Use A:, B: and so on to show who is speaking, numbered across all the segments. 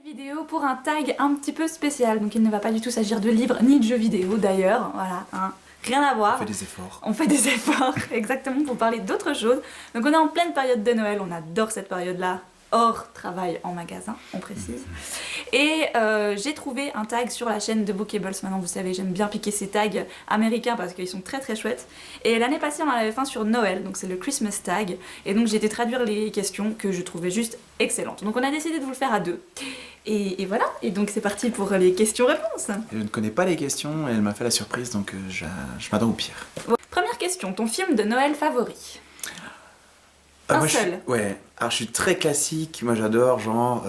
A: Vidéo pour un tag un petit peu spécial, donc il ne va pas du tout s'agir de livres ni de jeux vidéo d'ailleurs, voilà, hein. Rien à voir.
B: On fait des efforts.
A: On fait des efforts, exactement, pour parler d'autres choses. Donc on est en pleine période de Noël, on adore cette période-là, hors travail en magasin, on précise. Et j'ai trouvé un tag sur la chaîne de Bookables. Maintenant vous savez, j'aime bien piquer ces tags américains parce qu'ils sont très très chouettes. Et l'année passée on en avait fait un sur Noël, donc c'est le Christmas tag. Et donc j'ai été traduire les questions que je trouvais juste excellentes. Donc on a décidé de vous le faire à deux. Et voilà, et donc c'est parti pour les questions-réponses.
B: Je ne connais pas les questions et elle m'a fait la surprise, donc je m'attends au pire.
A: Première question, ton film de Noël favori? Un seul.
B: Ouais, alors je suis très classique, moi j'adore genre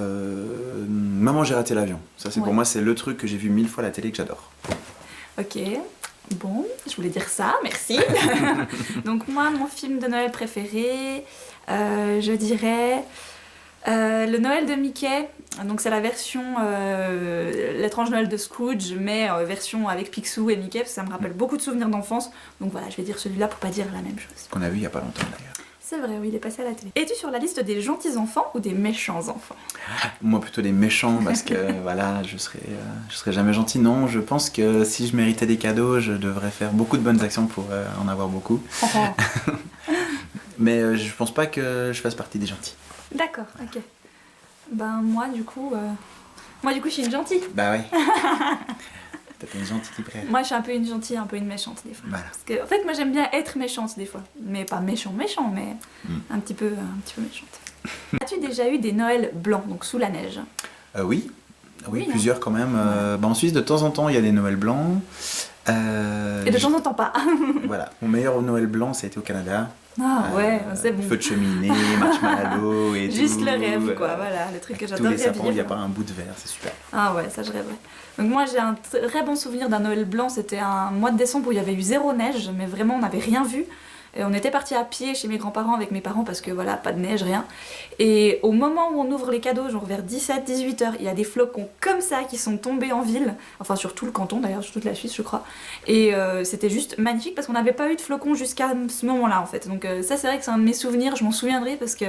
B: Maman j'ai raté l'avion. Ça c'est pour moi c'est le truc que j'ai vu 1000 fois à la télé que j'adore.
A: Ok, bon, je voulais dire ça, merci. Donc moi, mon film de Noël préféré, je dirais le Noël de Mickey. Donc c'est la version l'étrange Noël de Scrooge, mais version avec Picsou et Mickey, parce que ça me rappelle beaucoup de souvenirs d'enfance. Donc voilà, je vais dire celui-là pour pas dire la même chose.
B: Qu'on a vu il y a pas longtemps d'ailleurs.
A: C'est vrai, oui, il est passé à la télé. Es-tu sur la liste des gentils enfants ou des méchants enfants?
B: Moi plutôt des méchants parce que voilà, je serais jamais gentil. Non, je pense que si je méritais des cadeaux, je devrais faire beaucoup de bonnes actions pour en avoir beaucoup. Mais je pense pas que je fasse partie des gentils.
A: D'accord, ok. Ben moi du coup je suis une gentille.
B: Bah ouais. T'es une gentille qui prête.
A: Moi je suis un peu une gentille, un peu une méchante des fois.
B: Voilà.
A: Parce que en fait moi j'aime bien être méchante des fois. Mais pas méchant, mais un petit peu méchante. As-tu déjà eu des Noëls blancs, donc sous la neige?
B: Oui,
A: Oui,
B: plusieurs quand même. Bah, en Suisse de temps en temps il y a des Noëls blancs.
A: Et de temps en temps pas.
B: Voilà, mon meilleur Noël blanc ça a été au Canada.
A: Ah ouais, c'est bon.
B: Feu de cheminée, marshmallow et
A: Juste
B: tout.
A: le rêve quoi, voilà, le truc que
B: Tous
A: j'adore
B: les sapins, il n'y a
A: vivre.
B: pas un bout de verre, c'est super.
A: Ah ouais, ça je rêverais. Donc moi j'ai un très bon souvenir d'un Noël blanc, c'était un mois de décembre où il y avait eu zéro neige, mais vraiment on n'avait rien vu. Et on était partis à pied chez mes grands-parents avec mes parents parce que voilà, pas de neige, rien. Et au moment où on ouvre les cadeaux, genre vers 17-18 heures, il y a des flocons comme ça qui sont tombés en ville, enfin sur tout le canton d'ailleurs, sur toute la Suisse je crois. Et c'était juste magnifique parce qu'on n'avait pas eu de flocons jusqu'à ce moment-là en fait. Donc ça c'est vrai que c'est un de mes souvenirs, je m'en souviendrai parce que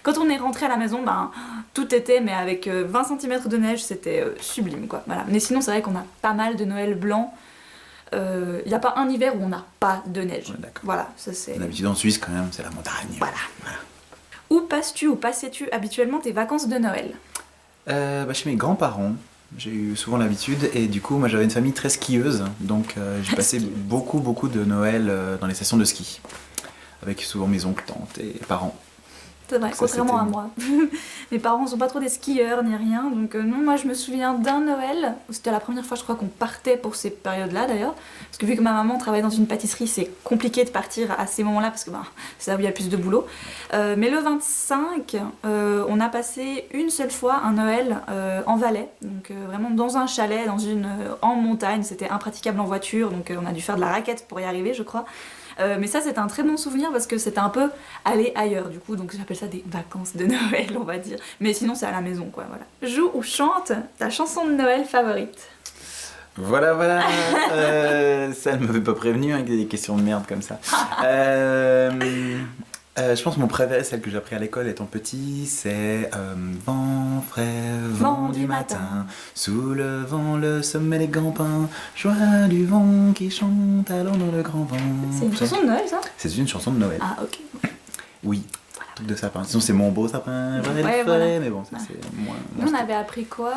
A: quand on est rentré à la maison, ben tout était, mais avec 20 cm de neige, c'était sublime quoi. Voilà. Mais sinon c'est vrai qu'on a pas mal de Noël blanc. Il n'y a pas un hiver où on n'a pas de neige.
B: Ouais,
A: voilà, ça c'est...
B: D'habitude en Suisse quand même, c'est la montagne.
A: Voilà. Où passes-tu ou passais-tu habituellement tes vacances de Noël?
B: Chez mes grands-parents, j'ai eu souvent l'habitude et du coup moi j'avais une famille très skieuse, donc j'ai passé beaucoup de Noël dans les stations de ski, avec souvent mes oncles, tantes et parents.
A: C'est vrai,
B: Ça,
A: contrairement à
B: c'était-
A: moi. Mes parents sont pas trop des skieurs ni rien, donc non, moi je me souviens d'un Noël, où c'était la première fois je crois qu'on partait pour ces périodes-là d'ailleurs, parce que vu que ma maman travaille dans une pâtisserie, c'est compliqué de partir à ces moments-là, parce que c'est là où il y a le plus de boulot. Mais le 25, on a passé une seule fois un Noël en Valais, donc vraiment dans un chalet, en montagne, c'était impraticable en voiture, donc on a dû faire de la raquette pour y arriver je crois. Mais ça c'était un très bon souvenir parce que c'était un peu aller ailleurs du coup, donc j'appelle ça des vacances de Noël on va dire. Mais sinon c'est à la maison quoi, voilà. Joue ou chante ta chanson de Noël favorite?
B: Voilà, ça elle m'avait pas prévenu avec des questions de merde comme ça. Je pense que mon préféré, celle que j'ai appris à l'école étant petit, c'est vent frais, vent du matin, sous le vent, le sommet des grands pins, joie du vent qui chante, allons dans le grand vent.
A: C'est une chanson de Noël ça?
B: C'est une chanson de Noël.
A: Ah ok.
B: Oui, truc de sapin. Sinon c'est mon beau sapin, vrai
A: Ouais,
B: de
A: voilà.
B: frais, mais bon, ça c'est moins...
A: Nous on avait appris quoi?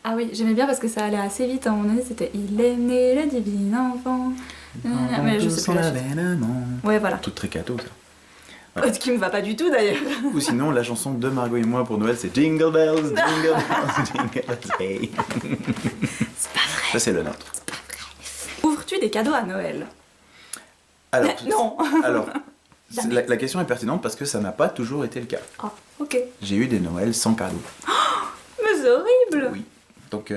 A: Ah oui, j'aimais bien parce que ça allait assez vite à un moment donné, c'était il est né le divin enfant. Mais je sais plus la suite. Ouais voilà.
B: Tout très cadeau ça.
A: Voilà. Ce qui me va pas du tout d'ailleurs.
B: Ou sinon la chanson de Margot et moi pour Noël c'est Jingle Bells, Jingle Bells, Jingle Bells, hey.
A: C'est pas vrai.
B: Ça c'est le nôtre.
A: Ouvres-tu des cadeaux à Noël?
B: Alors,
A: Non.
B: alors
A: Jamais.
B: la question est pertinente parce que ça n'a pas toujours été le cas.
A: Ah ok.
B: J'ai eu des Noëls sans cadeaux.
A: Mais c'est horrible.
B: Oui. Donc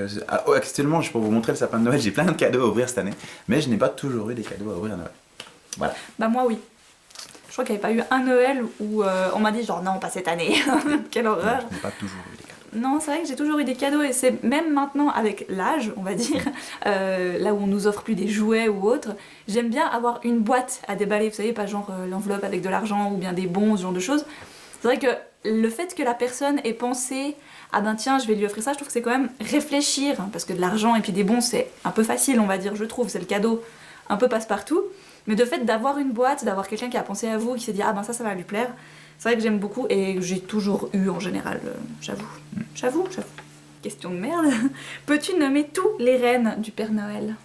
B: actuellement, je peux vous montrer le sapin de Noël, j'ai plein de cadeaux à ouvrir cette année, mais je n'ai pas toujours eu des cadeaux à ouvrir à Noël. Voilà.
A: Bah moi oui. Je crois qu'il n'y avait pas eu un Noël où on m'a dit genre non pas cette année. Quelle horreur.
B: Je n'ai pas toujours eu des cadeaux.
A: Non c'est vrai que j'ai toujours eu des cadeaux et c'est même maintenant avec l'âge on va dire, là où on nous offre plus des jouets ou autre, j'aime bien avoir une boîte à déballer, vous savez pas genre l'enveloppe avec de l'argent ou bien des bons, ce genre de choses. C'est vrai que le fait que la personne ait pensé ah ben tiens je vais lui offrir ça, je trouve que c'est quand même réfléchir, hein, parce que de l'argent et puis des bons c'est un peu facile on va dire, je trouve, c'est le cadeau un peu passe-partout, mais de fait d'avoir une boîte, d'avoir quelqu'un qui a pensé à vous, qui s'est dit ah ben ça va lui plaire, c'est vrai que j'aime beaucoup et que j'ai toujours eu en général, j'avoue. Question de merde. Peux-tu nommer tous les reines du Père Noël?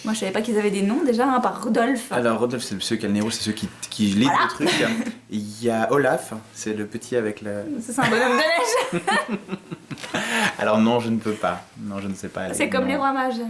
A: Moi je savais pas qu'ils avaient des noms déjà, hein, par Rudolf.
B: Alors Rodolphe c'est monsieur Calnero, c'est ceux qui lisent
A: Voilà.
B: le truc. Il y a Olaf, c'est le petit avec la...
A: C'est un bonhomme de neige.
B: Alors non, je ne peux pas. Non, je ne sais pas.
A: C'est comme
B: Non.
A: les rois mages.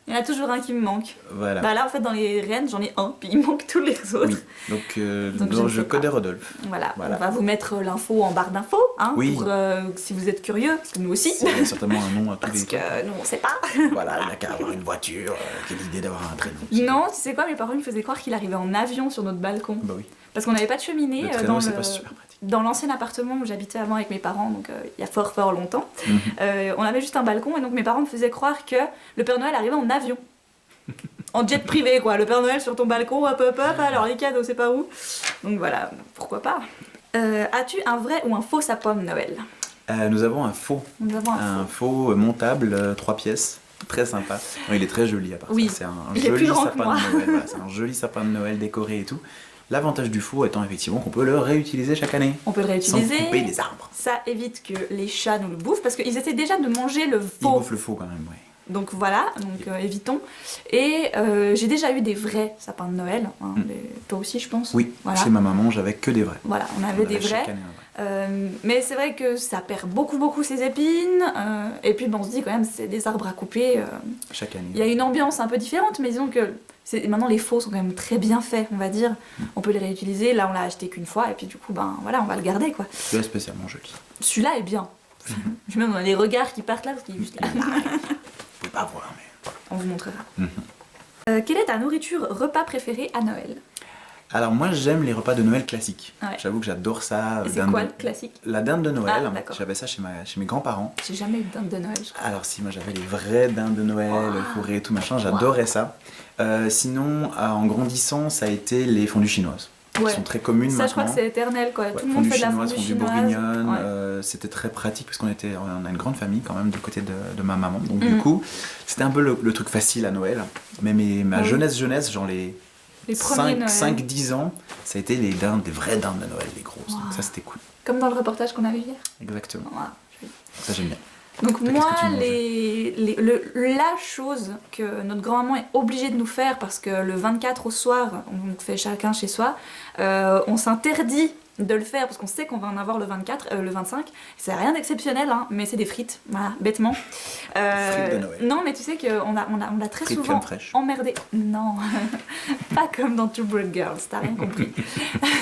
A: Il y en a toujours un qui me manque.
B: Voilà.
A: Bah là en fait dans les reines j'en ai un, puis il manque tous les autres.
B: Oui. Donc,
A: Donc,
B: non,
A: je ne
B: je
A: sais
B: connais
A: pas.
B: Rodolphe.
A: Voilà,
B: Voilà.
A: on va vous mettre l'info en barre d'infos, hein,
B: Oui.
A: pour si vous êtes curieux, parce que nous aussi.
B: C'est certainement un nom à tous
A: Parce
B: les...
A: que nous on sait pas.
B: Voilà, il n'a qu'à avoir une voiture, quelle idée d'avoir un traîneau.
A: Non, tu sais quoi, mes parents me faisaient croire qu'il arrivait en avion sur notre balcon.
B: Bah oui.
A: Parce qu'on n'avait pas de cheminée
B: Le traîneau,
A: dans,
B: c'est pas super pratique.
A: dans l'ancien appartement où j'habitais avant avec mes parents, donc il y a fort longtemps.
B: Mhm.
A: On avait juste un balcon et donc mes parents me faisaient croire que le Père Noël arrivait en avion. En jet privé quoi, le Père Noël sur ton balcon, hop, alors les cadeaux c'est pas où. Donc voilà, pourquoi pas. As-tu un vrai ou un faux sapin de Noël?
B: Nous avons un faux.
A: Nous avons
B: Un faux montable, 3 pièces. Très sympa. Non, il est très joli à part
A: Oui.
B: ça. C'est un
A: Il est
B: joli
A: plus grand que
B: sapin
A: moi.
B: de Noël. Voilà, c'est un joli sapin de Noël décoré et tout. L'avantage du faux étant effectivement qu'on peut le réutiliser chaque année.
A: On peut le
B: Sans
A: réutiliser.
B: couper les arbres.
A: Ça évite que les chats nous le bouffent parce qu'ils essaient déjà de manger le
B: Ils
A: faux.
B: bouffent le faux quand même, ouais.
A: Donc voilà, donc évitons. Et j'ai déjà eu des vrais sapins de Noël. Hein, toi aussi, je pense.
B: Oui,
A: Voilà.
B: chez ma maman, j'avais que des vrais.
A: Voilà, on avait des
B: chaque
A: vrais.
B: année, ouais.
A: Mais c'est vrai que ça perd beaucoup ses épines. Et puis bon, on se dit quand même, c'est des arbres à couper.
B: Chaque année.
A: Il y a une ambiance un peu différente, mais disons que maintenant les faux sont quand même très bien faits, on va dire. On peut les réutiliser. Là, on l'a acheté qu'une fois, et puis du coup, ben voilà, on va le garder quoi.
B: C'est spécialement joli.
A: Celui-là est bien. Même on a les regards qui partent là parce qu'il est juste là.
B: Vous pouvez pas voir, mais...
A: On vous montrera.
B: Mhm.
A: Quelle est ta nourriture repas préférée à Noël?
B: Alors moi j'aime les repas de Noël classiques.
A: Ouais.
B: J'avoue que j'adore ça.
A: Et c'est
B: dinde
A: quoi
B: de-
A: le classique?
B: La dinde de Noël.
A: Ah, d'accord.
B: J'avais ça chez mes grands-parents.
A: J'ai jamais eu de dinde de Noël, je crois.
B: Alors si, moi j'avais les vraies dindes de Noël,
A: Wow.
B: fourrées et tout machin, j'adorais ça. Sinon, en grandissant, ça a été les fondues chinoises.
A: Ouais.
B: Qui sont très communes
A: Ça,
B: maintenant.
A: je crois que c'est éternel quoi.
B: Ouais,
A: Tout le monde fait de la fondue
B: fondue
A: chinoise.
B: bourguignonne,
A: Ouais.
B: c'était très pratique parce qu'on a une grande famille quand même du côté de ma maman. Donc du
A: Mhm.
B: coup, c'était un peu le truc facile à Noël. Mais ma
A: Oui.
B: jeunesse, genre les
A: premiers Noël.
B: 5-10 ans, ça a été les dindes, des vraies dindes de Noël, les grosses.
A: Wow.
B: Donc ça c'était cool.
A: Comme dans le reportage qu'on a vu hier.
B: Exactement.
A: Voilà.
B: Ça j'aime bien.
A: Donc
B: Toi,
A: moi,
B: qu'est-ce que tu manges
A: la chose que notre grand-maman est obligée de nous faire, parce que le 24 au soir, on fait chacun chez soi, on s'interdit de le faire parce qu'on sait qu'on va en avoir le 25. C'est rien d'exceptionnel, hein, mais c'est des frites, voilà, bêtement.
B: Frites de Noël.
A: Non, mais tu sais qu'on l'a très
B: Frites
A: souvent
B: crème fraîche.
A: emmerdé. Non, pas comme dans Two Broke Girls, t'as rien compris.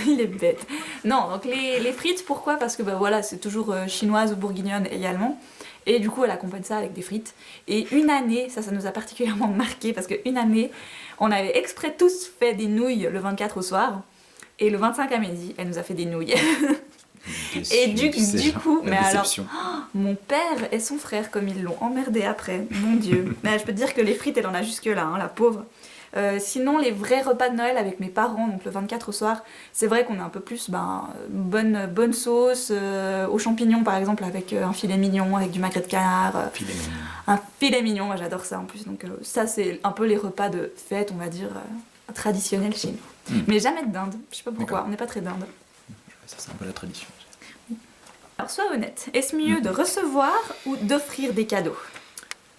A: Il est bête. Non, donc les frites, pourquoi? Parce que bah, voilà, c'est toujours chinoise ou bourguignonne également. Et du coup, elle accompagne ça avec des frites. Et une année, ça nous a particulièrement marqué parce qu'une année, on avait exprès tous fait des nouilles le 24 au soir. Et le 25 à midi, elle nous a fait des nouilles. Et du coup, mais alors, mon père et son frère, comme ils l'ont emmerdé après, mon Dieu. Mais je peux te dire que les frites, elle en a jusque-là, hein, la pauvre. Sinon, les vrais repas de Noël avec mes parents, donc le 24 au soir, c'est vrai qu'on a un peu plus bonne sauce, aux champignons par exemple, avec un filet mignon, avec du magret de canard.
B: Filet mignon.
A: Un filet mignon, moi j'adore ça en plus. Donc ça, c'est un peu les repas de fête, on va dire, traditionnels chez nous. Mais jamais de dinde, je sais pas pourquoi,
B: D'accord.
A: on n'est pas très dinde.
B: Ça c'est un peu la tradition.
A: Alors sois honnête, est-ce mieux de recevoir ou d'offrir des cadeaux?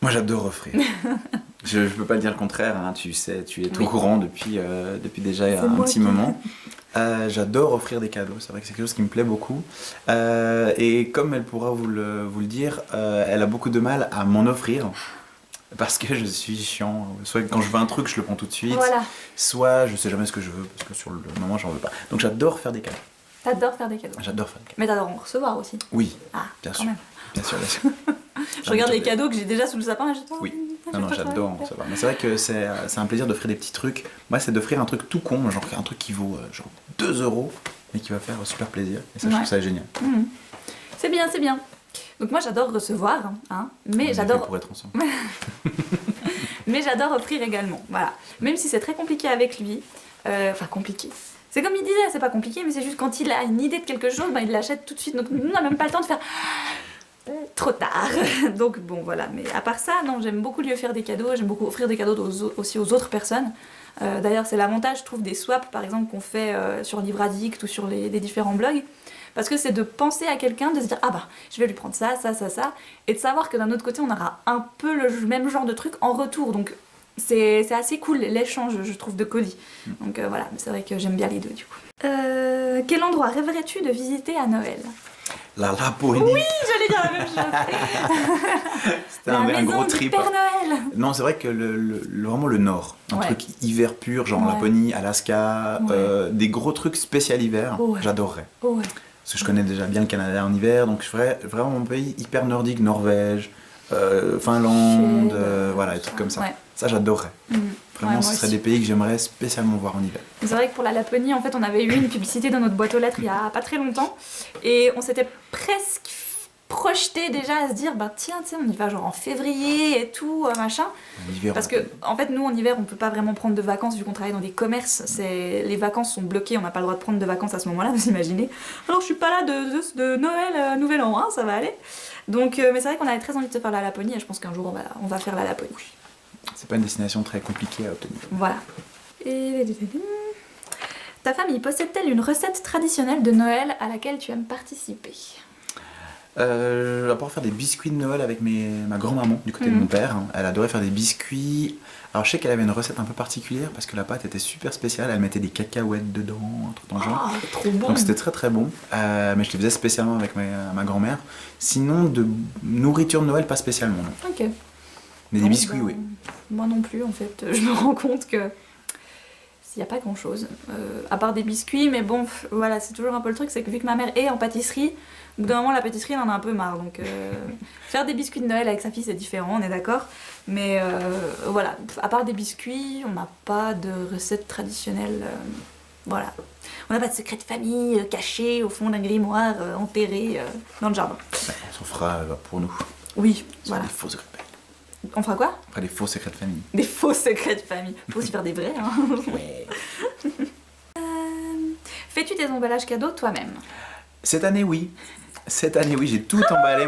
B: Moi j'adore offrir. Je peux pas dire le contraire, hein, tu sais, tu es
A: Oui.
B: au courant depuis déjà un
A: moi
B: petit
A: qui-
B: moment. J'adore offrir des cadeaux, c'est vrai que c'est quelque chose qui me plaît beaucoup. Et comme elle pourra vous le dire, elle a beaucoup de mal à m'en offrir. Parce que je suis chiant. Soit quand je veux un truc, je le prends tout de suite.
A: Voilà,
B: Soit je sais jamais ce que je veux, parce que sur le moment, j'en veux pas. Donc j'adore faire des cadeaux.
A: t'adores faire des cadeaux.
B: J'adore faire des cadeaux.
A: Mais t'adores en recevoir aussi.
B: Oui,
A: Ah,
B: bien
A: quand
B: sûr.
A: même.
B: Bien sûr, bien sûr.
A: Je regarde les cadeaux que j'ai déjà sous le sapin et je dis,
B: Oui.
A: oh,
B: Non, j'adore en recevoir. Mais c'est vrai que c'est un plaisir d'offrir des petits trucs. Moi, c'est d'offrir un truc tout con, genre un truc qui vaut genre 2 €, mais qui va faire super plaisir. Et ça, je
A: Ouais.
B: trouve ça génial.
A: Mhm. C'est bien, c'est bien. Donc moi j'adore recevoir, hein,
B: On est
A: mais
B: fait
A: j'adore
B: pour être ensemble.
A: offrir également. Voilà. Même si c'est très compliqué avec lui, enfin compliqué. C'est comme il disait, c'est pas compliqué, mais c'est juste quand il a une idée de quelque chose, bah, il l'achète tout de suite. Donc nous, on n'a même pas le temps de faire trop tard. Donc bon, voilà. Mais à part ça, non, j'aime beaucoup lui faire des cadeaux. J'aime beaucoup offrir des cadeaux aussi aux autres personnes. D'ailleurs, c'est l'avantage, je trouve, des swaps, par exemple, qu'on fait sur Livre Addict ou sur les différents blogs. Parce que c'est de penser à quelqu'un, de se dire ah bah je vais lui prendre ça, ça, ça, ça, et de savoir que d'un autre côté on aura un peu le même genre de truc en retour. Donc c'est assez cool l'échange, je trouve, de colis. Donc voilà, c'est vrai que j'aime bien les deux du coup. Quel endroit rêverais-tu de visiter à Noël?
B: La Laponie.
A: Oui, j'allais dire la même chose.
B: C'était un gros trip.
A: Père Noël.
B: Non, c'est vrai que vraiment le nord, un truc hiver pur, genre Laponie, Alaska, des gros trucs spécial hiver, j'adorerais. Parce que je connais déjà bien le Canada en hiver, donc je ferais vraiment mon pays hyper nordique, Norvège, Finlande, voilà, des trucs comme ça. Ça, j'adorerais. Vraiment, ce serait des pays que j'aimerais spécialement voir en hiver.
A: C'est vrai que pour la Laponie, en fait, on avait eu une publicité dans notre boîte aux lettres il y a pas très longtemps, et on s'était presque projeté déjà à se dire bah tiens, tu sais, on y va genre en février et tout, machin. Parce que en fait, nous en hiver, on peut pas vraiment prendre de vacances vu qu'on travaille dans des commerces. Les vacances sont bloquées, on n'a pas le droit de prendre de vacances à ce moment-là, vous imaginez. Alors je suis pas là de Noël à Nouvel An, hein, ça va aller. Donc, mais c'est vrai qu'on avait très envie de se faire la Laponie, et je pense qu'un jour on va faire la Laponie.
B: C'est pas une destination très compliquée à obtenir.
A: Voilà. Et ta famille possède-t-elle une recette traditionnelle de Noël à laquelle tu aimes participer?
B: À part faire des biscuits de Noël avec ma grand-maman du côté de mon père, hein. Elle adorait faire des biscuits. Alors je sais qu'elle avait une recette un peu particulière parce que la pâte était super spéciale, elle mettait des cacahuètes dedans, un truc dans le genre.
A: Trop bon.
B: Donc c'était très très bon, mais je le faisais spécialement avec ma grand-mère. Sinon de nourriture de Noël pas spécialement, non.
A: Ok.
B: Mais des biscuits, oui.
A: Moi non plus en fait, je me rends compte que il n'y a pas grand chose, à part des biscuits, mais bon, voilà, c'est toujours un peu le truc, c'est que vu que ma mère est en pâtisserie, au bout d'un moment la pâtisserie elle en a un peu marre, donc faire des biscuits de Noël avec sa fille c'est différent, on est d'accord, mais voilà, à part des biscuits, on n'a pas de recette traditionnelle, voilà. On n'a pas de secret de famille caché au fond d'un grimoire enterré dans le jardin.
B: On s'en fera pour nous.
A: Oui,
B: voilà. Des faux secrets.
A: On fera quoi?
B: Après des faux secrets de famille.
A: Des faux secrets de famille. Faut aussi faire des vrais, hein.
B: Ouais.
A: Fais-tu tes emballages cadeaux toi-même?
B: Cette année, oui. Cette année, oui, j'ai tout emballé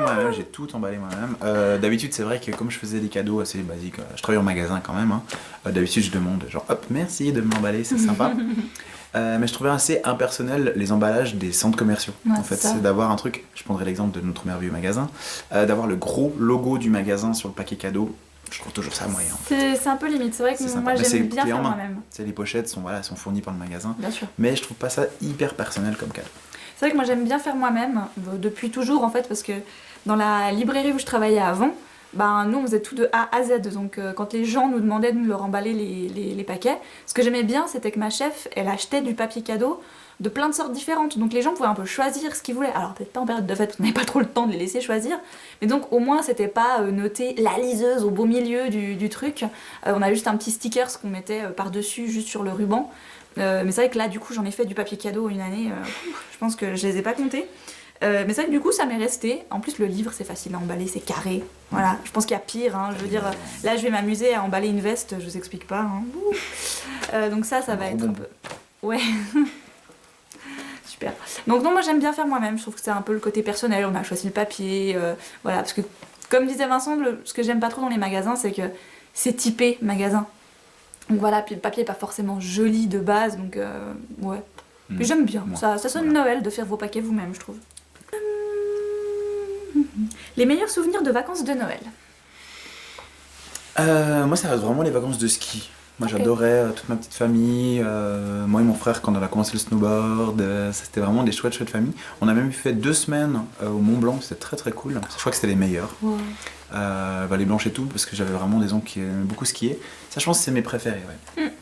B: moi-même. D'habitude, c'est vrai que comme je faisais des cadeaux assez basiques, je travaille en magasin quand même, hein, d'habitude, je demande genre, hop, merci de m'emballer, c'est sympa. Mais je trouvais assez impersonnel les emballages des centres commerciaux. En fait, c'est d'avoir un truc, je prendrai l'exemple de notre merveilleux magasin, d'avoir le gros logo du magasin sur le paquet cadeau. Je trouve toujours ça moyen.
A: C'est un peu limite, c'est vrai que moi j'aime bien faire moi-même.
B: Les pochettes sont fournies par le magasin,
A: bien sûr.
B: Mais je trouve pas ça hyper personnel comme cadeau.
A: C'est vrai que moi j'aime bien faire moi-même, depuis toujours en fait, parce que dans la librairie où je travaillais avant, ben, nous on faisait tout de A à Z, donc quand les gens nous demandaient de nous leur emballer les paquets, ce que j'aimais bien c'était que ma chef, elle achetait du papier cadeau de plein de sortes différentes, donc les gens pouvaient un peu choisir ce qu'ils voulaient. Alors peut-être pas en période de fête, on n'avait pas trop le temps de les laisser choisir, mais donc au moins c'était pas noté la liseuse au beau milieu du truc, on a juste un petit sticker qu'on mettait par-dessus juste sur le ruban. Mais c'est vrai que là du coup j'en ai fait du papier cadeau une année, je pense que je les ai pas comptés. Mais c'est vrai que du coup ça m'est resté. En plus le livre c'est facile à emballer, c'est carré. Voilà, je pense qu'il y a pire, hein. Je veux dire, là je vais m'amuser à emballer une veste, je vous explique pas. Hein. Donc ça va être un peu... Ouais. Super. Donc non, moi j'aime bien faire moi-même, je trouve que c'est un peu le côté personnel, on a choisi le papier, voilà, parce que comme disait Vincent, ce que j'aime pas trop dans les magasins c'est que c'est typé magasin. Donc voilà, puis le papier est pas forcément joli de base, donc ouais. Puis j'aime bien, ça sonne Noël de faire vos paquets vous-même, je trouve. Les meilleurs souvenirs de vacances de Noël?
B: Moi ça reste vraiment les vacances de ski. Moi j'adorais toute ma petite famille, moi et mon frère quand on a commencé le snowboard, c'était vraiment des chouettes familles. On a même fait 2 semaines au Mont Blanc, c'était très très cool, je crois que c'était les meilleurs. Vallée Blanche et tout, parce que j'avais vraiment des oncles qui aimaient beaucoup skier. Ça je pense que c'est mes préférés, ouais.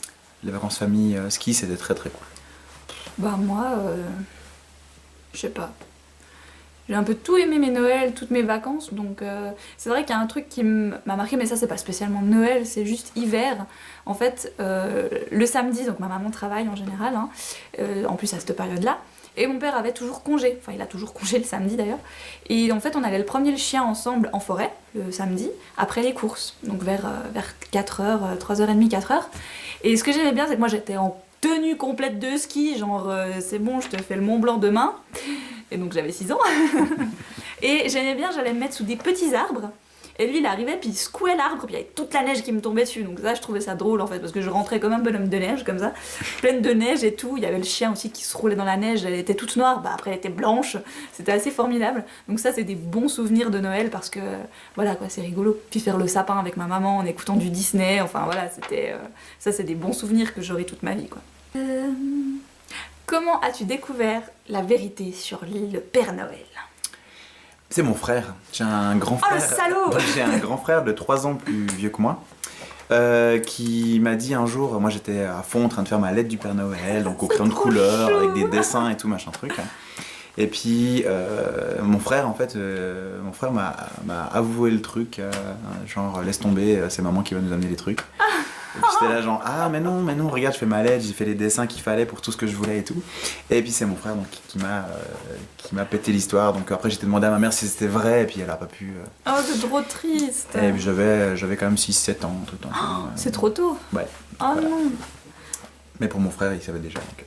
B: Les vacances famille, ski c'était très très cool.
A: Bah moi, je sais pas. J'ai un peu tout aimé mes Noëls, toutes mes vacances, donc c'est vrai qu'il y a un truc qui m'a marqué, mais ça c'est pas spécialement Noël, c'est juste hiver. En fait, le samedi, donc ma maman travaille en général, hein, en plus à cette période-là, et mon père avait toujours congé, enfin il a toujours congé le samedi d'ailleurs, et en fait on allait le promener le chien ensemble en forêt, le samedi, après les courses, donc vers 4h, 3h30, 4h, et ce que j'aimais bien c'est que moi j'étais en tenue complète de ski, genre c'est bon, je te fais le Mont Blanc demain. Et donc j'avais 6 ans. Et j'aimais bien, j'allais me mettre sous des petits arbres. Et lui il arrivait puis il secouait l'arbre, puis il y avait toute la neige qui me tombait dessus. Donc ça je trouvais ça drôle en fait, parce que je rentrais comme un bonhomme de neige comme ça, pleine de neige et tout. Il y avait le chien aussi qui se roulait dans la neige, elle était toute noire, bah après elle était blanche. C'était assez formidable. Donc ça c'est des bons souvenirs de Noël parce que voilà quoi, c'est rigolo. Puis faire le sapin avec ma maman en écoutant du Disney, enfin voilà, c'était ça c'est des bons souvenirs que j'aurai toute ma vie quoi. Comment as-tu découvert la vérité sur le Père Noël?
B: C'est mon frère. J'ai un grand
A: Oh
B: frère.
A: le salaud!
B: J'ai un grand frère de 3 ans plus vieux que moi. Qui m'a dit un jour, moi j'étais à fond en train de faire ma lettre du Père Noël, donc au crayon de couleur,
A: chou.
B: avec des dessins et tout, machin truc. Et puis mon frère en fait, m'a avoué le truc, genre laisse tomber, c'est maman qui va nous amener les trucs. Et puis j'étais là genre ah mais non, regarde je fais ma lettre, j'ai fait les dessins qu'il fallait pour tout ce que je voulais et tout. Et puis c'est mon frère donc, qui m'a pété l'histoire, donc après j'étais demandé à ma mère si c'était vrai et puis elle a pas pu.
A: Oh c'est trop triste!
B: Et puis j'avais quand même 6-7 ans tout le temps.
A: C'est trop tôt!
B: Ouais.
A: Oh
B: Voilà.
A: non!
B: Mais pour mon frère il savait déjà. Donc.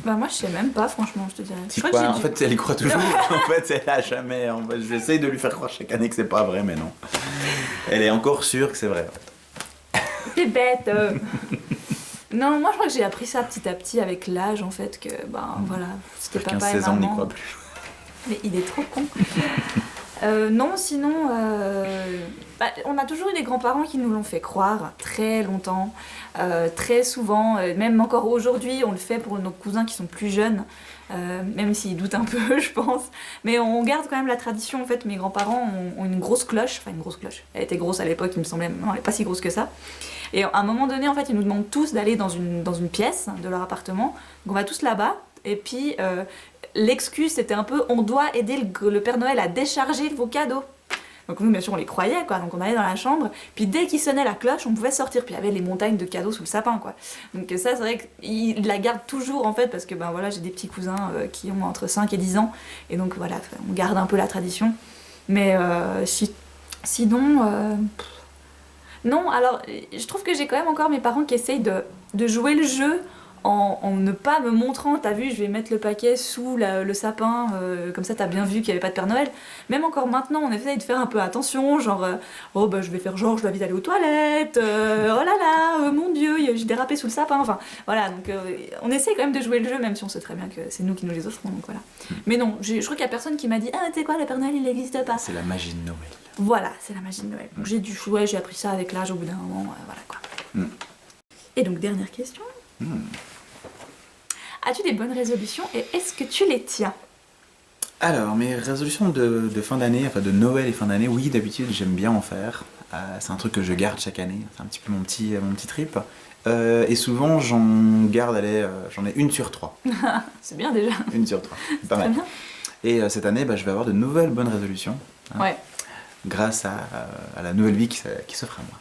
A: Bah moi je sais même pas franchement, je te dirais.
B: C'est quoi, en fait elle y croit toujours. En fait elle a jamais. En fait, j'essaye de lui faire croire chaque année que c'est pas vrai mais non. Elle est encore sûre que c'est vrai.
A: T'es bête! Non, moi je crois que j'ai appris ça petit à petit avec l'âge en fait, que ben voilà, c'était
B: Vers
A: papa et
B: 15-16 ans on n'y
A: maman.
B: croit plus.
A: Mais il est trop con. Non, sinon, bah, on a toujours eu des grands-parents qui nous l'ont fait croire très longtemps, très souvent, même encore aujourd'hui, on le fait pour nos cousins qui sont plus jeunes, même s'ils doutent un peu, je pense. Mais on garde quand même la tradition, en fait, mes grands-parents ont une grosse cloche, enfin une grosse cloche, elle était grosse à l'époque, il me semblait, non, elle n'est pas si grosse que ça. Et à un moment donné, en fait, ils nous demandent tous d'aller dans une pièce de leur appartement, donc on va tous là-bas, et puis l'excuse c'était un peu on doit aider le Père Noël à décharger vos cadeaux. Donc nous bien sûr on les croyait quoi, donc on allait dans la chambre, puis dès qu'il sonnait la cloche on pouvait sortir, puis il y avait les montagnes de cadeaux sous le sapin quoi. Donc ça c'est vrai qu'il la garde toujours en fait parce que ben voilà j'ai des petits cousins qui ont entre 5 et 10 ans, et donc voilà on garde un peu la tradition. Mais sinon... Non, alors je trouve que j'ai quand même encore mes parents qui essayent de jouer le jeu en ne pas me montrant, t'as vu, je vais mettre le paquet sous le sapin, comme ça t'as bien vu qu'il n'y avait pas de Père Noël. Même encore maintenant, on essaye de faire un peu attention, genre, oh bah je vais faire genre, je dois vite aller aux toilettes, oh là là, mon Dieu, j'ai dérapé sous le sapin, enfin voilà, donc on essaye quand même de jouer le jeu, même si on sait très bien que c'est nous qui nous les offrons, donc voilà. Mais non, je crois qu'il n'y a personne qui m'a dit, ah tu sais quoi, le Père Noël il n'existe pas.
B: C'est la magie de Noël.
A: Voilà, c'est la magie de Noël. Donc j'ai appris ça avec l'âge au bout d'un moment, voilà quoi. Et donc dernière question. As-tu des bonnes résolutions et est-ce que tu les tiens?
B: Alors, mes résolutions de fin d'année, enfin de Noël et fin d'année, oui, d'habitude j'aime bien en faire. C'est un truc que je garde chaque année, c'est un petit peu mon petit trip. Et souvent j'en garde, j'en ai 1 sur 3.
A: C'est bien déjà.
B: 1 sur 3, pas mal.
A: Bien.
B: Et cette année, je vais avoir de nouvelles bonnes résolutions. Hein,
A: Ouais,
B: grâce à la nouvelle vie qui s'offre à moi.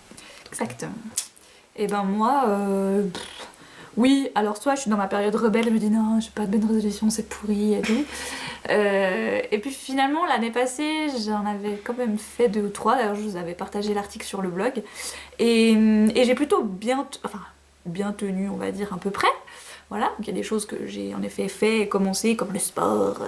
A: exactement. Et ben moi, oui, alors soit je suis dans ma période rebelle, je me dis non, j'ai pas de bonne résolution, c'est pourri et tout. Et puis finalement, l'année passée, j'en avais quand même fait 2 ou 3, d'ailleurs je vous avais partagé l'article sur le blog. Et j'ai plutôt bien tenu, on va dire, à peu près. Voilà, donc il y a des choses que j'ai en effet fait et commencé, comme le sport,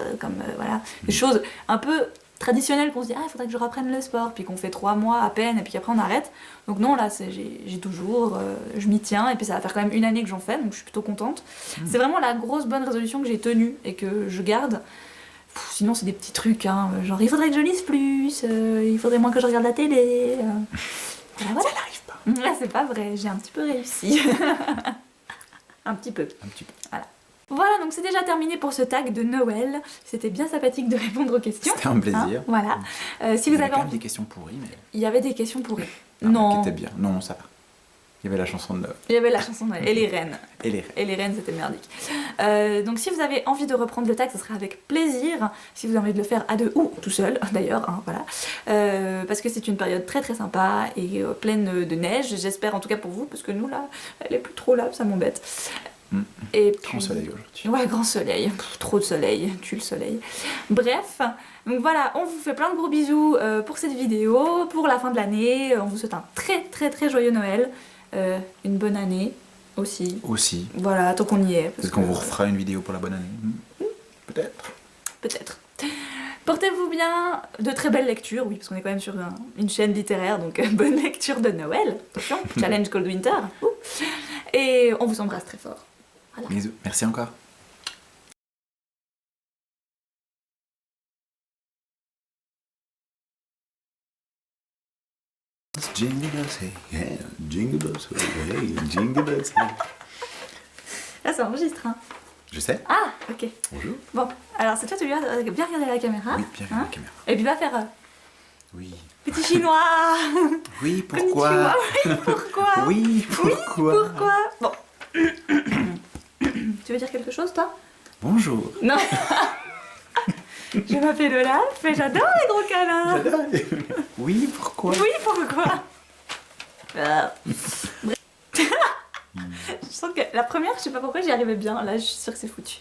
A: voilà, des choses un peu traditionnelles qu'on se dit ah il faudrait que je reprenne le sport, puis qu'on fait 3 mois à peine et puis après on arrête. Donc non là j'ai toujours, je m'y tiens et puis ça va faire quand même 1 année que j'en fais, donc je suis plutôt contente. C'est vraiment la grosse bonne résolution que j'ai tenue et que je garde. Sinon c'est des petits trucs, hein, genre il faudrait que je lise plus, il faudrait moins que je regarde la télé. Voilà.
B: Ça n'arrive pas.
A: Là c'est pas vrai, j'ai un petit peu réussi. Un petit peu.
B: Un petit peu.
A: Voilà. Voilà, donc c'est déjà terminé pour ce tag de Noël. C'était bien sympathique de répondre aux questions.
B: C'était un plaisir.
A: Hein, voilà. Si
B: Il y
A: vous
B: avait
A: avez
B: quand même
A: envie...
B: des questions pourries, mais...
A: Il y avait des questions pourries.
B: Qui
A: Non.
B: étaient bien. Non, ça va. Il y avait la chanson de Noël.
A: Il y avait la chanson de Noël. Et les reines.
B: Et les
A: Et les reines, c'était merdique. Donc si vous avez envie de reprendre le tag, ce sera avec plaisir. Si vous avez envie de le faire à 2 ou tout seul, d'ailleurs, hein, voilà. Parce que c'est une période très très sympa et pleine de neige. J'espère en tout cas pour vous, parce que nous là, elle est plus trop là, ça m'embête. Et puis...
B: Grand soleil aujourd'hui.
A: Ouais, grand soleil. Trop de soleil, tue le soleil. Bref, donc voilà, on vous fait plein de gros bisous pour cette vidéo, pour la fin de l'année. On vous souhaite un très très très joyeux Noël, une bonne année, Aussi.
B: Aussi.
A: Voilà, tant qu'on y est.
B: Peut-être qu'on vous refera une vidéo pour la bonne année. Peut-être.
A: Peut-être. Portez-vous bien, de très belles lectures, oui, parce qu'on est quand même sur une chaîne littéraire, donc bonne lecture de Noël. Attention, challenge Cold Winter. Ouh. Et on vous embrasse très fort. Voilà.
B: Bisous. Merci encore. Jingle bells, hey, yeah, jingle bells, hey, jingle bells, hey.
A: Là, ça enregistre, hein.
B: Je sais.
A: Ah, ok.
B: Bonjour.
A: Bon, alors c'est toi, tu dois bien regarder la caméra.
B: Oui, bien vu la caméra.
A: Et puis va faire
B: Oui.
A: petit chinois.
B: Oui, pourquoi?
A: Konnichiwa. Oui, pourquoi?
B: Oui, pourquoi?
A: Pourquoi? Bon. Tu veux dire quelque chose, toi?
B: Bonjour.
A: Non. Je m'appelle Olaf et j'adore les gros câlins.
B: J'adore. Oui, pourquoi?
A: Oui, pourquoi? Je sens que la première, je sais pas pourquoi j'y arrivais bien. Là, je suis sûre que c'est foutu.